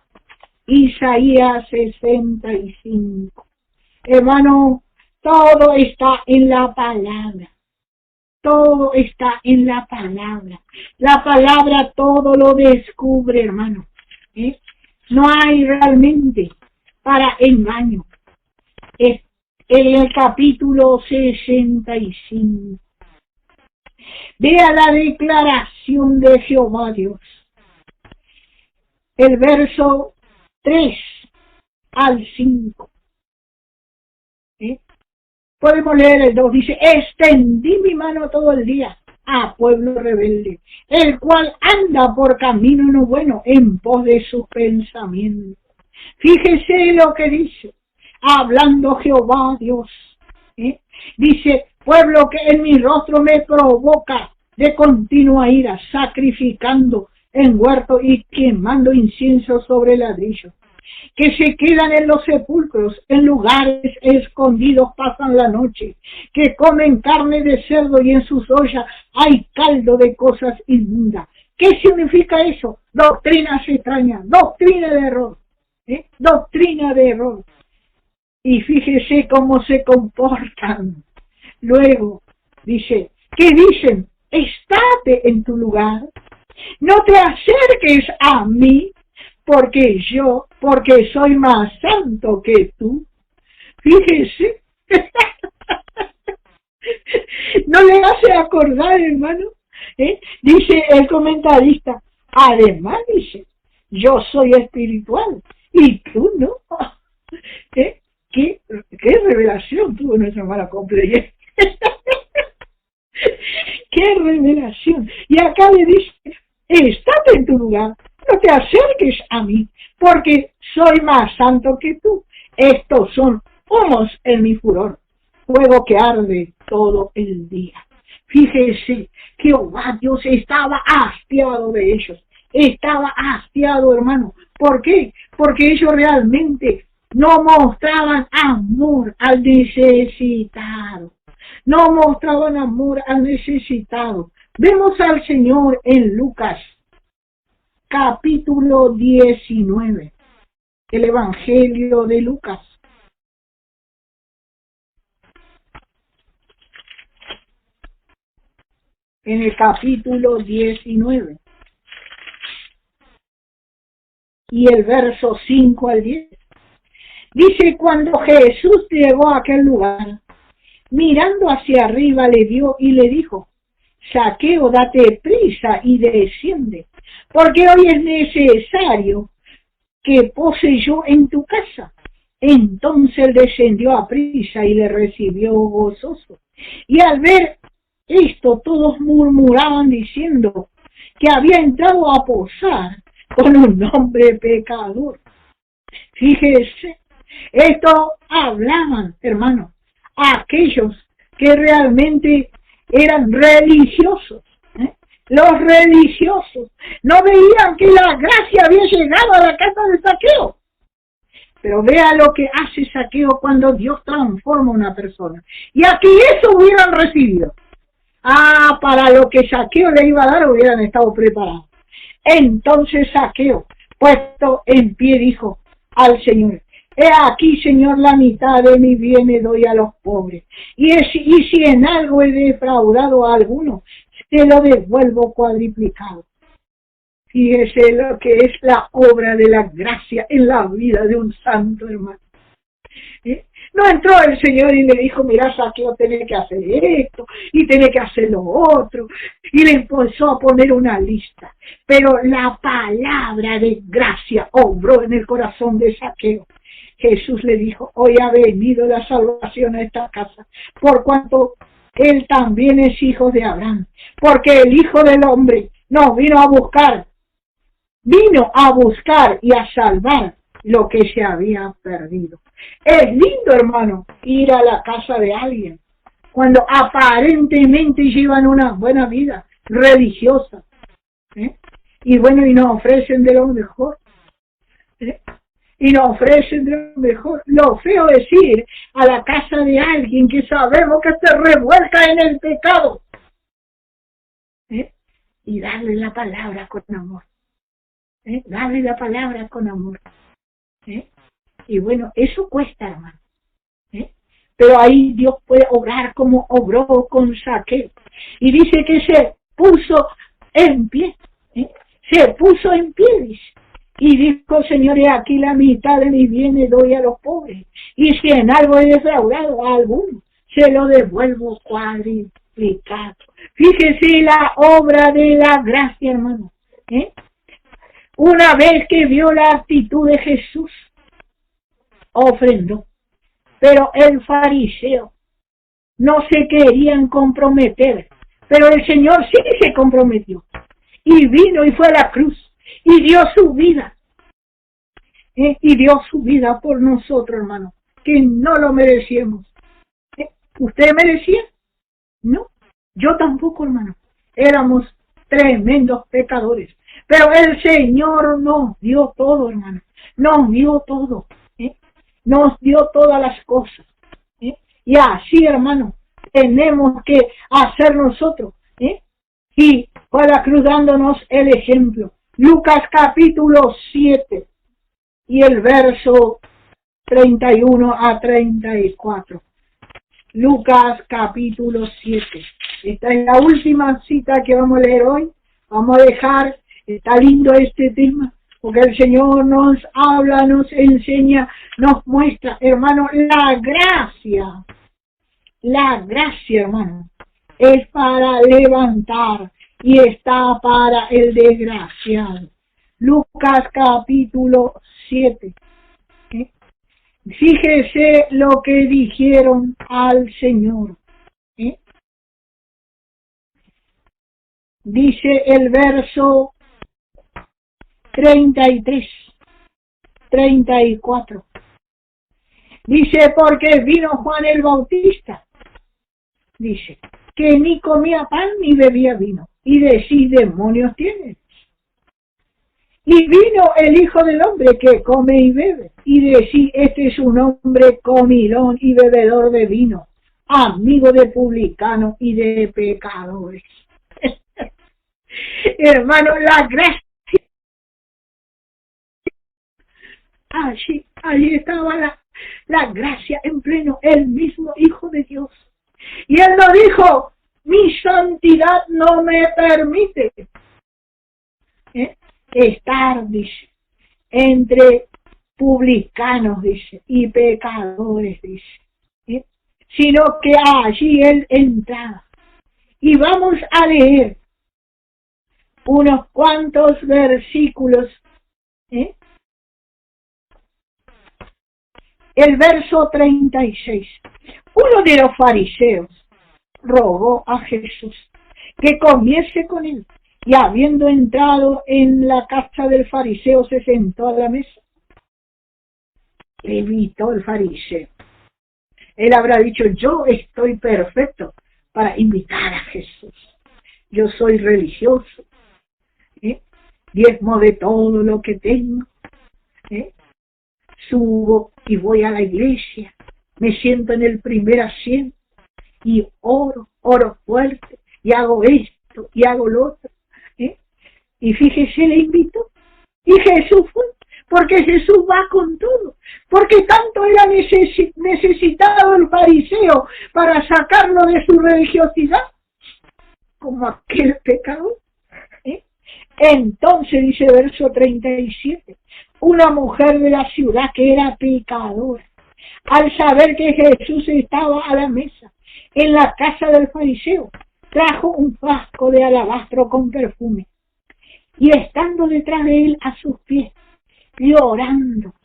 [SPEAKER 1] Isaías 65. Hermano, todo está en la palabra. Todo está en la palabra. La palabra todo lo descubre, hermano. No hay realmente para engaño. En el capítulo 65. Vea la declaración de Jehová Dios. El verso 3 al 5. Podemos leer el 2. Dice, extendí mi mano todo el día a pueblo rebelde, el cual anda por camino no bueno en pos de sus pensamientos. Fíjese lo que dice, hablando Jehová Dios. Dice, pueblo que en mi rostro me provoca de continua ira, sacrificando en huerto y quemando incienso sobre ladrillo, que se quedan en los sepulcros, en lugares escondidos pasan la noche, que comen carne de cerdo y en sus ollas hay caldo de cosas inmundas. ¿Qué significa eso? Doctrinas extrañas, doctrina de error, doctrina de error. Y fíjese cómo se comportan. Luego dice, ¿qué dicen? Estate en tu lugar, no te acerques a mí, porque soy más santo que tú. Fíjese. ¿No le hace acordar, hermano? Dice el comentarista, además dice, yo soy espiritual y tú no. ¿Qué revelación tuvo nuestra hermana Compley? ¡Qué revelación! oración. Y acá le dice, estate en tu lugar, no te acerques a mí, porque soy más santo que tú. Estos son humos en mi furor, fuego que arde todo el día. Fíjese, Jehová Dios estaba hastiado de ellos. Estaba hastiado, hermano. ¿Por qué? Porque ellos realmente no mostraban amor al necesitado. No mostraban amor al necesitado. Vemos al Señor en Lucas, capítulo 19, el Evangelio de Lucas. En el capítulo 19 y el verso 5 al 10. Dice, cuando Jesús llegó a aquel lugar, mirando hacia arriba le vio y le dijo, Zaqueo, date prisa y desciende, porque hoy es necesario que pose yo en tu casa. Entonces él descendió a prisa y le recibió gozoso. Y al ver esto todos murmuraban diciendo que había entrado a posar con un hombre pecador. Fíjese, esto hablaban, hermanos, a aquellos que realmente eran religiosos. Los religiosos no veían que la gracia había llegado a la casa de Zaqueo. Pero vea lo que hace Zaqueo cuando Dios transforma a una persona. Y aquí eso hubieran recibido. Para lo que Zaqueo le iba a dar hubieran estado preparados. Entonces Zaqueo, puesto en pie, dijo al Señor, he aquí, Señor, la mitad de mi bienes doy a los pobres. Y si en algo he defraudado a alguno, te lo devuelvo cuadriplicado. Fíjese lo que es la obra de la gracia en la vida de un santo, hermano. No entró el Señor y le dijo, mira, Zaqueo, tenés que hacer esto y tenés que hacer lo otro. Y le empezó a poner una lista. Pero la palabra de gracia obró en el corazón de Zaqueo. Jesús le dijo, hoy ha venido la salvación a esta casa, por cuanto él también es hijo de Abraham. Porque el Hijo del Hombre no vino a buscar y a salvar lo que se había perdido. Es lindo, hermano, ir a la casa de alguien cuando aparentemente llevan una buena vida religiosa, y bueno, y nos ofrecen de lo mejor, y nos ofrecen de lo mejor. Lo feo es ir a la casa de alguien que sabemos que se revuelca en el pecado, y darle la palabra con amor, darle la palabra con amor. Y bueno, eso cuesta, hermano. Pero ahí Dios puede obrar como obró con Zaqueo. Y dice que se puso en pie. Se puso en pie, dice. Y dijo, Señor, aquí la mitad de mis bienes doy a los pobres. Y si en algo he defraudado a alguno, se lo devuelvo cuadriplicado. Fíjese la obra de la gracia, hermano. Una vez que vio la actitud de Jesús, ofrendó. Pero el fariseo no se querían comprometer, pero el Señor sí se comprometió. Y vino y fue a la cruz y dio su vida. Y dio su vida por nosotros, hermano, que no lo merecíamos. ¿Usted merecía? No, yo tampoco, hermano. Éramos tremendos pecadores. Pero el Señor nos dio todo, hermano. Nos dio todo. Nos dio todas las cosas. Y así, hermano, tenemos que hacer nosotros. Y fue a la cruz dándonos el ejemplo. Lucas capítulo 7 y el verso 31 a 34. Lucas capítulo 7. Esta es la última cita que vamos a leer hoy. Vamos a dejar, está lindo este tema, porque el Señor nos habla, nos enseña, nos muestra, hermano, la gracia. La gracia, hermano, es para levantar y está para el desgraciado. Lucas capítulo 7. Fíjese lo que dijeron al Señor. dice el verso 33, 34. Dice, porque vino Juan el Bautista, dice, que ni comía pan ni bebía vino, y decís, demonios tienes. Y vino el Hijo del Hombre que come y bebe, y decís, este es un hombre comilón y bebedor de vino, amigo de publicanos y de pecadores. Hermano, la gracia. Allí estaba la gracia en pleno, el mismo Hijo de Dios. Y Él lo dijo, mi santidad no me permite estar, dice, entre publicanos, dice, y pecadores, dice, sino que allí Él entraba. Y vamos a leer unos cuantos versículos, el verso 36. Uno de los fariseos rogó a Jesús que comiese con él, y habiendo entrado en la casa del fariseo se sentó a la mesa. Le invitó el fariseo. Él habrá dicho, yo estoy perfecto para invitar a Jesús. Yo soy religioso, diezmo de todo lo que tengo, subo y voy a la iglesia, me siento en el primer asiento y oro fuerte y hago esto y hago lo otro. Y fíjese, le invito y Jesús fue, porque Jesús va con todo, porque tanto era necesitado el fariseo para sacarlo de su religiosidad como aquel pecador. Entonces dice verso 37, una mujer de la ciudad que era pecadora, al saber que Jesús estaba a la mesa en la casa del fariseo, trajo un frasco de alabastro con perfume, y estando detrás de él a sus pies, llorando.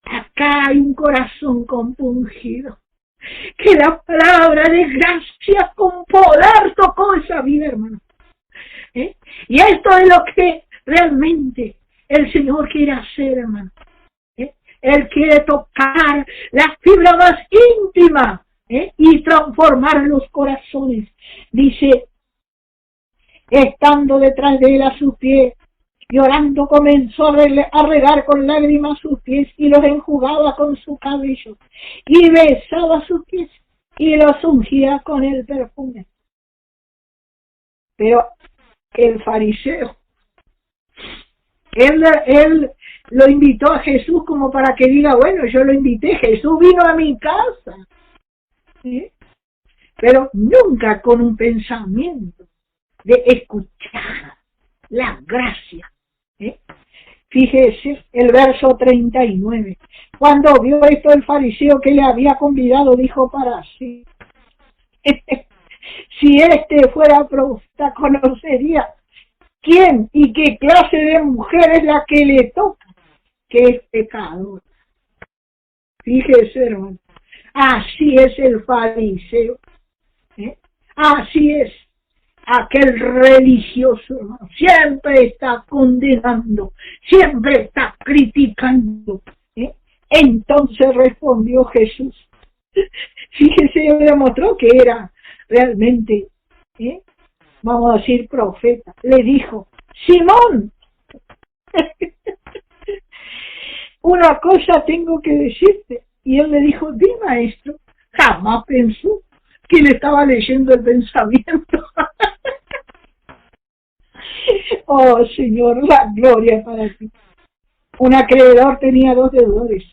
[SPEAKER 1] Acá hay un corazón compungido, que la palabra de gracia con poder tocó esa vida, hermano. Y esto es lo que realmente el Señor quiere hacer, hermano. Él quiere tocar la fibra más íntima y transformar los corazones. Dice, estando detrás de él a sus pies, llorando comenzó a regar con lágrimas sus pies y los enjugaba con su cabello y besaba sus pies y los ungía con el perfume. Pero el fariseo, él lo invitó a Jesús como para que diga, bueno, yo lo invité, Jesús vino a mi casa, pero nunca con un pensamiento de escuchar la gracia. Fíjese el verso 39. Cuando vio esto el fariseo que le había convidado, dijo para sí, si este fuera profeta, conocería quién y qué clase de mujer es la que le toca, que es pecador. Fíjese, hermano, así es el fariseo, así es aquel religioso, hermano. Siempre está condenando, siempre está criticando. Entonces respondió Jesús. Fíjese, demostró que era realmente, vamos a decir, profeta. Le dijo, Simón, una cosa tengo que decirte. Y él le dijo, di, maestro. Jamás pensó que le estaba leyendo el pensamiento. Oh, Señor, la gloria para ti. Un acreedor tenía 2 deudores.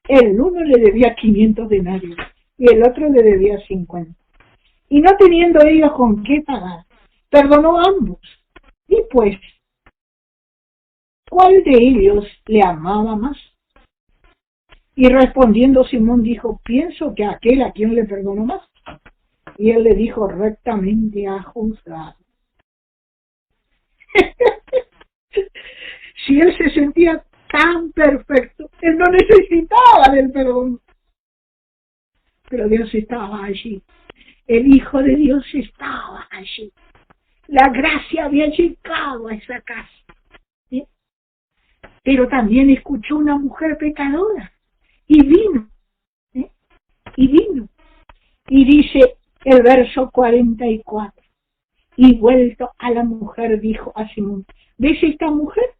[SPEAKER 1] El uno le debía 500 denarios y el otro le debía 50. Y no teniendo ellos con qué pagar, perdonó a ambos. Y pues, ¿cuál de ellos le amaba más? Y respondiendo Simón dijo, pienso que aquel a quien le perdonó más. Y él le dijo, rectamente ha juzgado. Si él se sentía tan perfecto, él no necesitaba del perdón. Pero Dios estaba allí. El Hijo de Dios estaba allí. La gracia había llegado a esa casa. ¿Sí? Pero también escuchó una mujer pecadora y vino. ¿Sí? Y vino. Y dice el verso 44. Y vuelto a la mujer dijo a Simón, ¿ves esta mujer?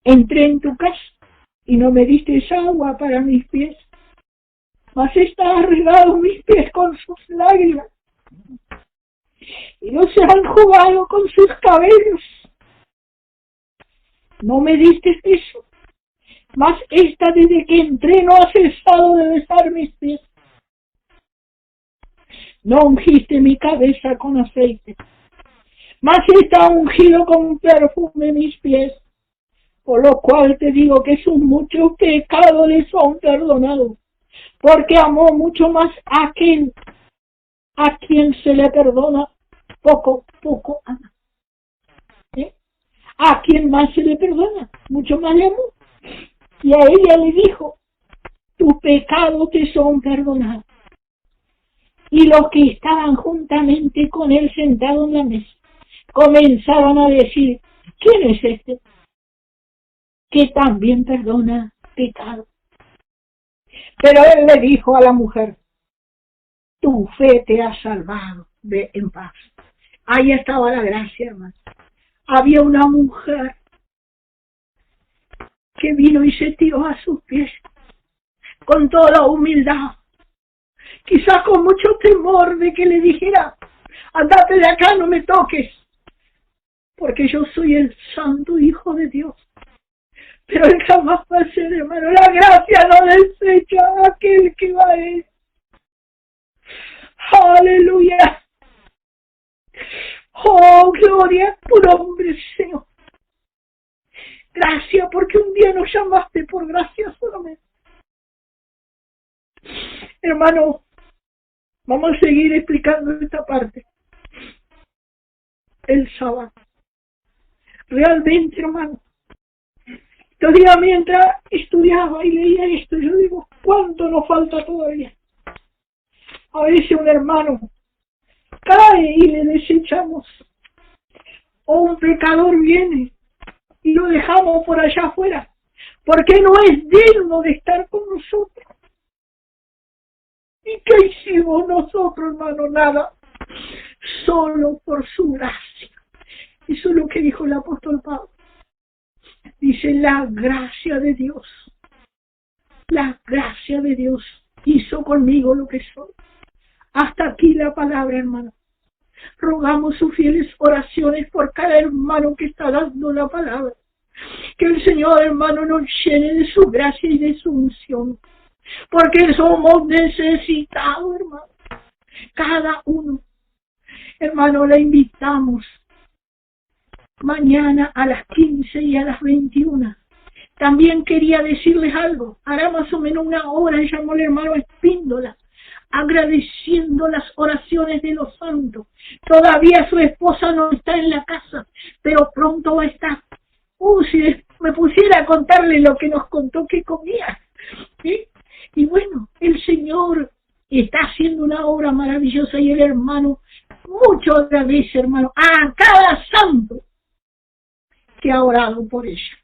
[SPEAKER 1] Entré en tu casa y no me diste agua para mis pies, mas esta ha regado mis pies con sus lágrimas y no se han jugado con sus cabellos. No me diste eso, mas esta desde que entré no ha cesado de besar mis pies. No ungiste mi cabeza con aceite, mas esta ha ungido con perfume mis pies. Por lo cual te digo que sus muchos pecados le son perdonados, porque amó mucho más a aquel a quien se le perdona, poco ama. ¿Sí? A quien más se le perdona, mucho más le amó. Y a ella le dijo, tus pecados te son perdonados. Y los que estaban juntamente con él sentados en la mesa, comenzaron a decir, ¿quién es este que también perdona pecado? Pero él le dijo a la mujer, tu fe te ha salvado, ve en paz. Ahí estaba la gracia, hermano. Había una mujer que vino y se tiró a sus pies con toda la humildad, quizás con mucho temor de que le dijera, andate de acá, no me toques, porque yo soy el santo Hijo de Dios. Pero él jamás va a ser, hermano. La gracia no desecha a aquel que va a él. Aleluya. Oh, gloria a tu nombre, Señor. Gracias porque un día nos llamaste por gracia solamente. Hermano, vamos a seguir explicando esta parte. El sábado. Realmente, hermano, todavía mientras estudiaba y leía esto, yo digo, ¿cuánto nos falta todavía? A veces un hermano cae y le desechamos, o un pecador viene y lo dejamos por allá afuera, porque no es digno de estar con nosotros. ¿Y qué hicimos nosotros, hermano? Nada, solo por su gracia. Eso es lo que dijo el apóstol Pablo. Dice, la gracia de Dios hizo conmigo lo que soy. Hasta aquí la palabra, hermano. Rogamos sus fieles oraciones por cada hermano que está dando la palabra. Que el Señor, hermano, nos llene de su gracia y de su unción. Porque somos necesitados, hermano. Cada uno. Hermano, le invitamos mañana a las 15 y a las 21. También quería decirles algo. Hará más o menos una hora llamó el hermano Espíndola, agradeciendo las oraciones de los santos. Todavía su esposa no está en la casa, pero pronto va a estar. Si me pusiera a contarle lo que nos contó que comía. ¿Sí? Y bueno, el Señor está haciendo una obra maravillosa y el hermano, muchas veces, hermano, a cada santo que ha orado por ella.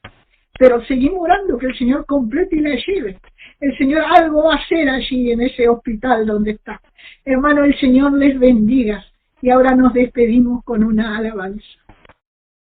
[SPEAKER 1] Pero seguimos orando que el Señor complete y la lleve. El Señor algo va a hacer allí en ese hospital donde está. Hermano, el Señor les bendiga. Y ahora nos despedimos con una alabanza.